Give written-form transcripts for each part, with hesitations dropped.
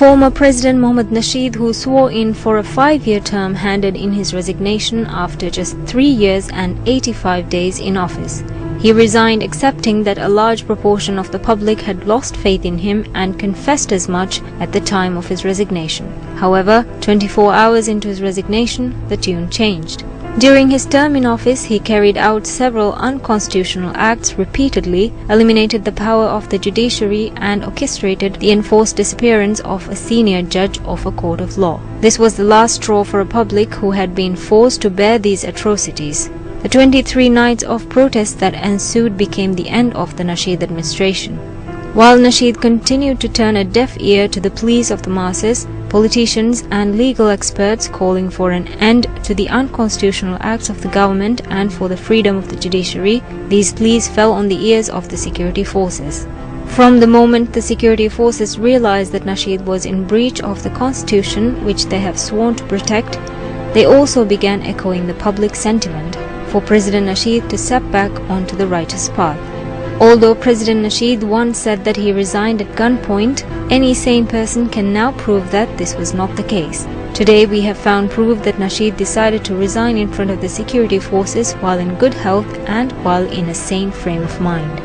Former President Mohammad Nasheed, who swore in for a 5-year term, handed in his resignation after just 3 years and 85 days in office. He resigned, accepting that a large proportion of the public had lost faith in him and confessed as much at the time of his resignation. However, 24 hours into his resignation, the tune changed. During his term in office, he carried out several unconstitutional acts repeatedly, eliminated the power of the judiciary, and orchestrated the enforced disappearance of a senior judge of a court of law. This was the last straw for a public who had been forced to bear these atrocities. The 23 nights of protest that ensued became the end of the Nasheed administration. While Nasheed continued to turn a deaf ear to the pleas of the masses, politicians and legal experts calling for an end to the unconstitutional acts of the government and for the freedom of the judiciary, these pleas fell on the ears of the security forces. From the moment the security forces realized that Nasheed was in breach of the constitution which they have sworn to protect, they also began echoing the public sentiment for President Nasheed to step back onto the righteous path. Although President Nasheed once said that he resigned at gunpoint, any sane person can now prove that this was not the case. Today we have found proof that Nasheed decided to resign in front of the security forces while in good health and while in a sane frame of mind.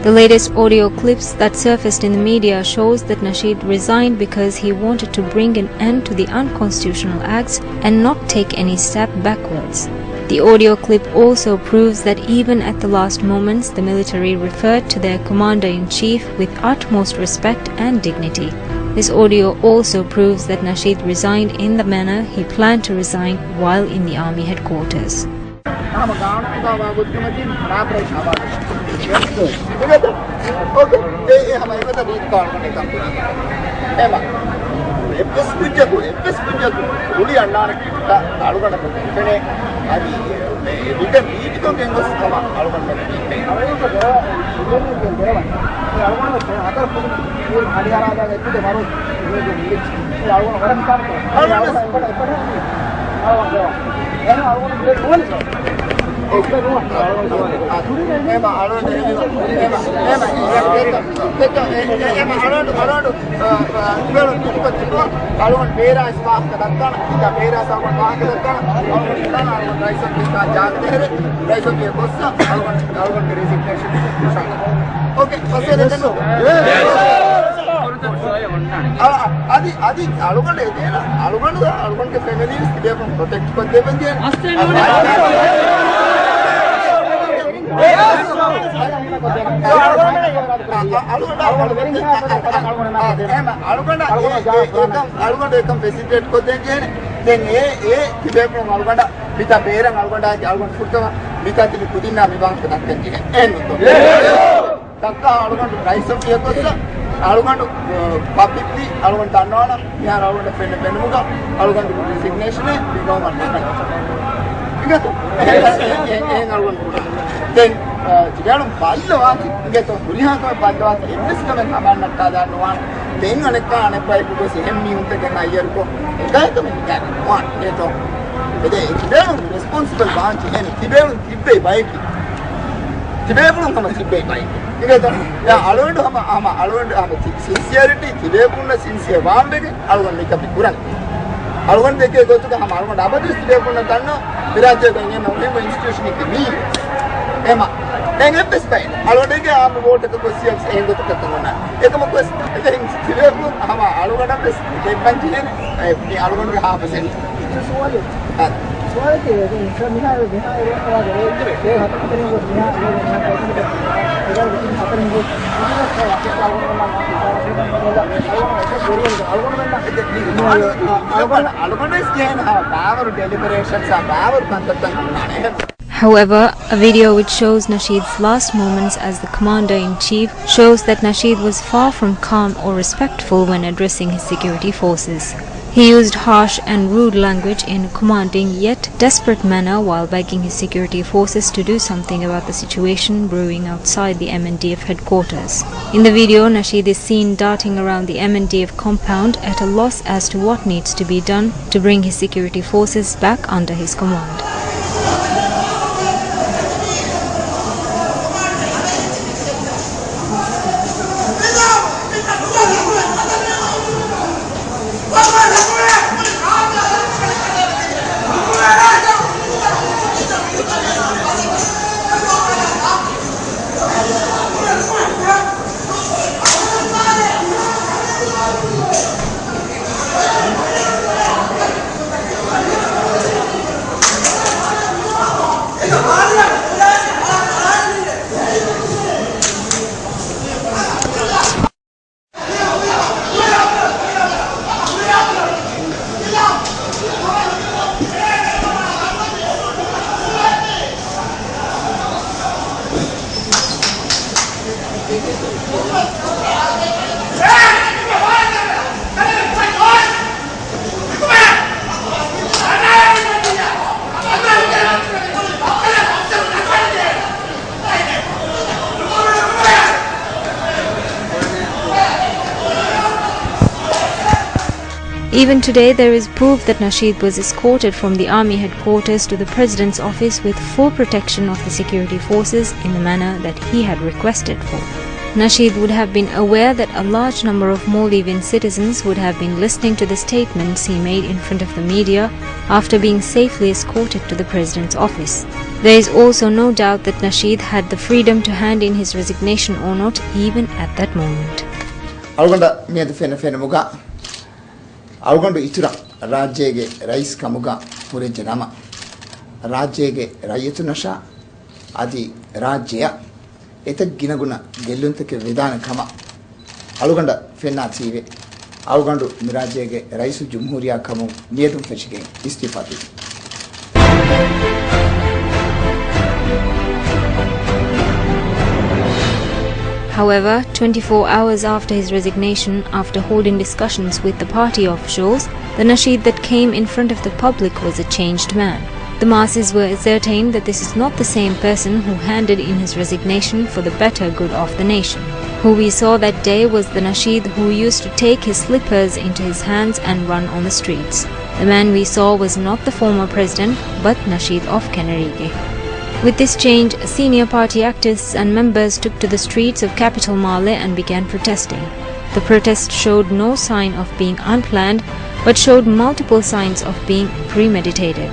The latest audio clips that surfaced in the media shows that Nasheed resigned because he wanted to bring an end to the unconstitutional acts and not take any step backwards. The audio clip also proves that even at the last moments, the military referred to their commander-in-chief with utmost respect and dignity. This audio also proves that Nasheed resigned in the manner he planned to resign while in the army headquarters. Publicly, resignation, then Tigarum Pallo, get a Purihanka Pallo, investment Hamanaka, one, then on a car and a pipe because him knew taken a year ago. That one, the responsible branch and Tibet by Tibet come a Tibet by. Alone to have sincerity, Tibet sincere one, I will make up the Quran. I want to go to the Hamar, but this Tibet Viraja institution in me. Emma, then if this time, I don't think I have water to go see us and go to Katamana. If I'm a question, I think Tibet, I don't have this, they went in, I don't want to have a cent. However, a video which shows Nasheed's last moments as the commander-in-chief shows that Nasheed was far from calm or respectful when addressing his security forces. He used harsh and rude language in a commanding yet desperate manner while begging his security forces to do something about the situation brewing outside the MNDF headquarters. In the video, Nasheed is seen darting around the MNDF compound at a loss as to what needs to be done to bring his security forces back under his command. Even today, there is proof that Nasheed was escorted from the army headquarters to the president's office with full protection of the security forces in the manner that he had requested for. Nasheed would have been aware that a large number of Maldivian citizens would have been listening to the statements he made in front of the media after being safely escorted to the president's office. There is also no doubt that Nasheed had the freedom to hand in his resignation or not even at that moment. Algondu itura rajyege rais kamuga pureje nama rajyege rayatunasha adi rajya eta ginaguna gelluntake vidana kama aluganda fenna tiwe algondu mirajyege raisu jumhuriya kamu niyadum fechige istifa di. However, 24 hours after his resignation, after holding discussions with the party officials, the Nasheed that came in front of the public was a changed man. The masses were ascertained that this is not the same person who handed in his resignation for the better good of the nation. Who we saw that day was the Nasheed who used to take his slippers into his hands and run on the streets. The man we saw was not the former president, but Nasheed of Kenarige. With this change, senior party activists and members took to the streets of capital Male and began protesting. The protest showed no sign of being unplanned, but showed multiple signs of being premeditated.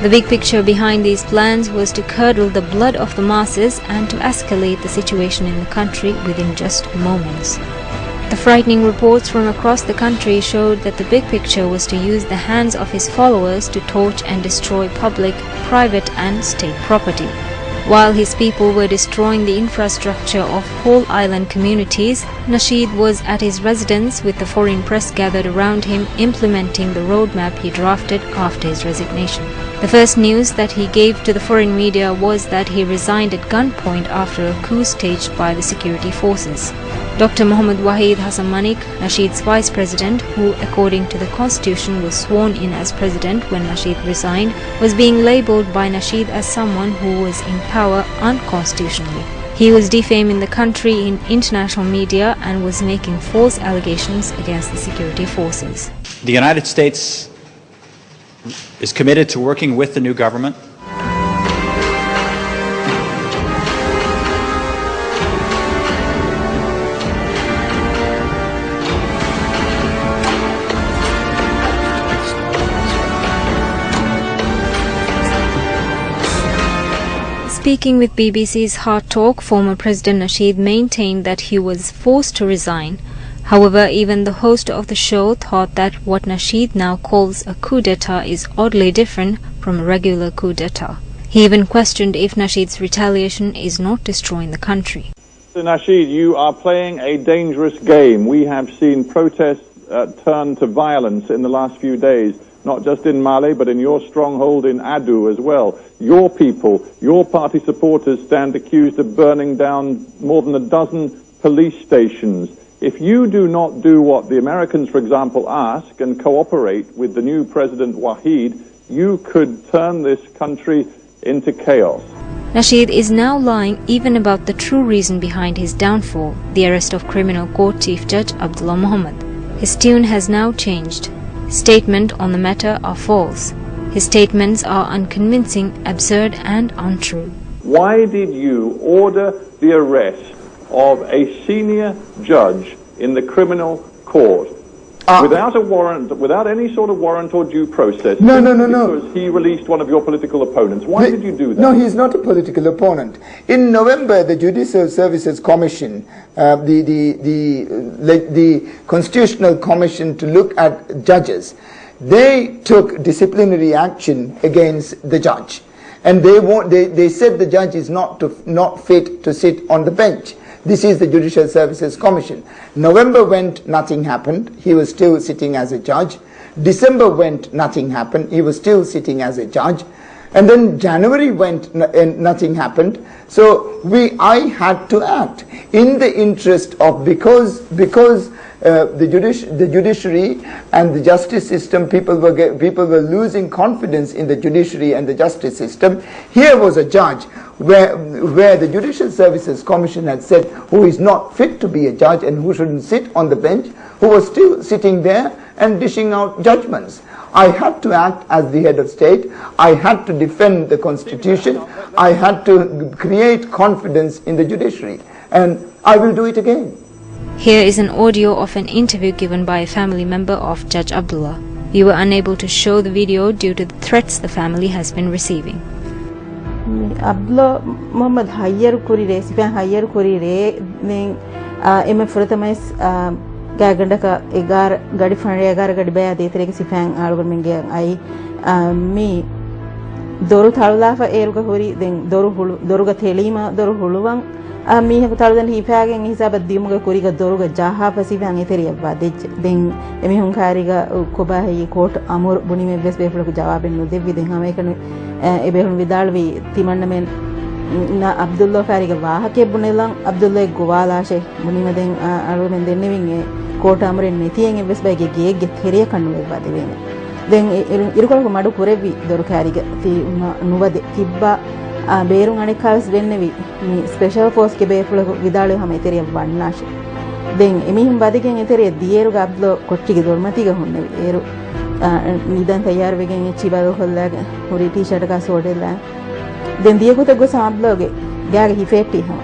The big picture behind these plans was to curdle the blood of the masses and to escalate the situation in the country within just moments. The frightening reports from across the country showed that the big picture was to use the hands of his followers to torch and destroy public, private and state property. While his people were destroying the infrastructure of whole island communities, Nasheed was at his residence with the foreign press gathered around him implementing the roadmap he drafted after his resignation. The first news that he gave to the foreign media was that he resigned at gunpoint after a coup staged by the security forces. Dr. Muhammad Wahid Hassan Manik, Nasheed's vice president, who according to the constitution was sworn in as president when Nasheed resigned, was being labelled by Nasheed as someone who was in power unconstitutionally. He was defaming the country in international media and was making false allegations against the security forces. The United States is committed to working with the new government. Speaking with BBC's Hard Talk, former President Nasheed maintained that he was forced to resign. However, even the host of the show thought that what Nasheed now calls a coup d'etat is oddly different from a regular coup d'etat. He even questioned if Nasheed's retaliation is not destroying the country. Nasheed, you are playing a dangerous game. We have seen protests turn to violence in the last few days, not just in Mali, but in your stronghold in Adu as well. Your people, your party supporters stand accused of burning down more than a dozen police stations. If you do not do what the Americans, for example, ask and cooperate with the new President Wahid, you could turn this country into chaos. Nasheed is now lying even about the true reason behind his downfall, the arrest of Criminal Court Chief Judge Abdullah Mohammed. His tune has now changed. His statements on the matter are false. His statements are unconvincing, absurd and untrue. Why did you order the arrest of a senior judge in the criminal court without a warrant, without any sort of warrant or due process? No. Because he released one of your political opponents. Why did you do that? No, he's not a political opponent. In November, the Judicial Services Commission, the Constitutional Commission to look at judges, they took disciplinary action against the judge, and they said the judge is not fit to sit on the bench. This is the Judicial Services Commission. November went, nothing happened. He was still sitting as a judge. December went, nothing happened. He was still sitting as a judge. And then January went and nothing happened. So I had to act in the interest of, because the judiciary and the justice system, people were losing confidence in the judiciary and the justice system. Here was a judge where the Judicial Services Commission had said who is not fit to be a judge and who shouldn't sit on the bench, who was still sitting there and dishing out judgments. I had to act as the head of state. I had to defend the constitution. I had to create confidence in the judiciary. And I will do it again. Here is an audio of an interview given by a family member of Judge Abdullah. We were unable to show the video due to the threats the family has been receiving. Abdullah Muhammad hire kuri re sipan hire kuri re nen eme furatames gagandaka egar gadi fanre egar gadi baya detereke sipan alugol menge ai mi doru thalulafa eruga hori den doruga thelima doru huluwan mi ha taludan hipagen hisaba dimuga kuriga doruga jaha pasipan eteriya badej den emi hun kariga kobahi court amur bunime bes befulku jawaben no devvi den hamekanu ebehun vidalvi timanna men na Abdullah fariga wahake bunelan Abdullah gowalashe bunime den alu men dennevin e court amuren netiyen ebes bege geege theriya kannu ebade wene den irukolu madu kurevi doru kariga ti nuwade tibba beerun anikavs wennevi mi special force ke befulku vidalwe hama eteriya wannashe den emihun badigen eteriya dieruga Abdullah kottige dormatiga honnevi eru nidan tayar wegen echi bado hollaga hori t-shirt ka sodella den diye ko tego sabloge gaga hifetti ha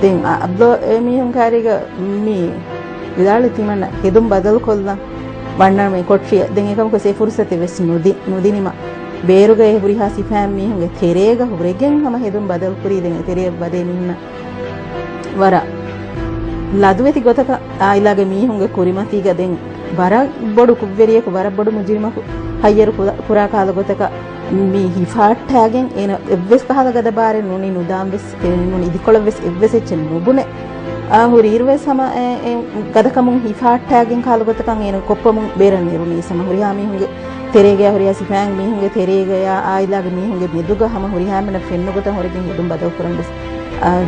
den ablo emi hun kariga mi vidal timanna hedum badal kolla banna me kotri den ekam ko se fursate ves nudinima beeruga e huri ha sifam mi hunge terega huregen hama hedum badal kuri den tere bade minna wara laduweti gotaka ailage mi hunge kurimati ga den bara bodu kubberiyeku bara bodu mujrimaku hayyer pura kala gotaka mi hifattagen ena evves kahala gada bare nuni nudam ves nuni idikola ves evves echen nubune huri irves sama gadakamun hifattagen kala gotakan ena koppamun beran iruni sama huri ha mi hunge terege huri asifang mi hunge terege ya ailage mi hunge meduga hama huri ha mena fennu gota horigen hudum badaw kuran bes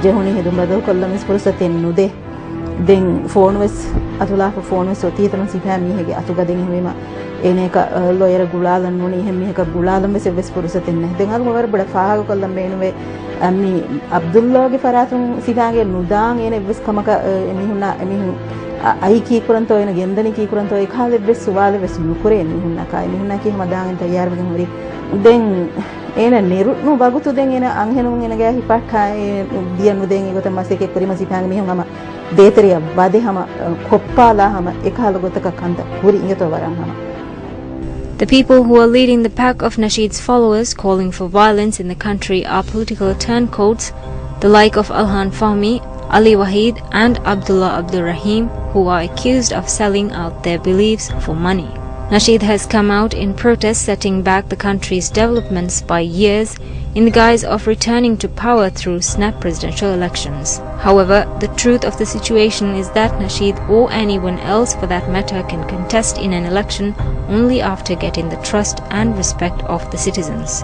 jehuni hedum badaw kollamis fursaten nude den phone wes atula phone wes oti tan sifam mi hege atuga den hema eneka lawyer gulalan nuni hemme heka gulalan wes wes purusaten ne den agu war bada faaga kollam beenuwe mi Abdullah ge faratun sifange nudan ene wes kamaka emihunna emihun ai ki kuranto ene gendani ki kuranto e khale wes suwale wes nukure emihunna ka emihunna ki hama dagen tayyar wegen hori den ena neru no bagutu den ena anhenun ena ga hipatta dianu den egota maseke kurima sifange mihun ama deteriya bade hama koppala hama ekhala gotaka kanta huri ingeto waran hama. The people who are leading the pack of Nasheed's followers calling for violence in the country are political turncoats, the like of Alhan Fahmi, Ali Wahid and Abdullah Abdul Rahim, who are accused of selling out their beliefs for money. Nasheed has come out in protest, setting back the country's developments by years in the guise of returning to power through snap presidential elections. However, the truth of the situation is that Nasheed or anyone else for that matter can contest in an election only after getting the trust and respect of the citizens.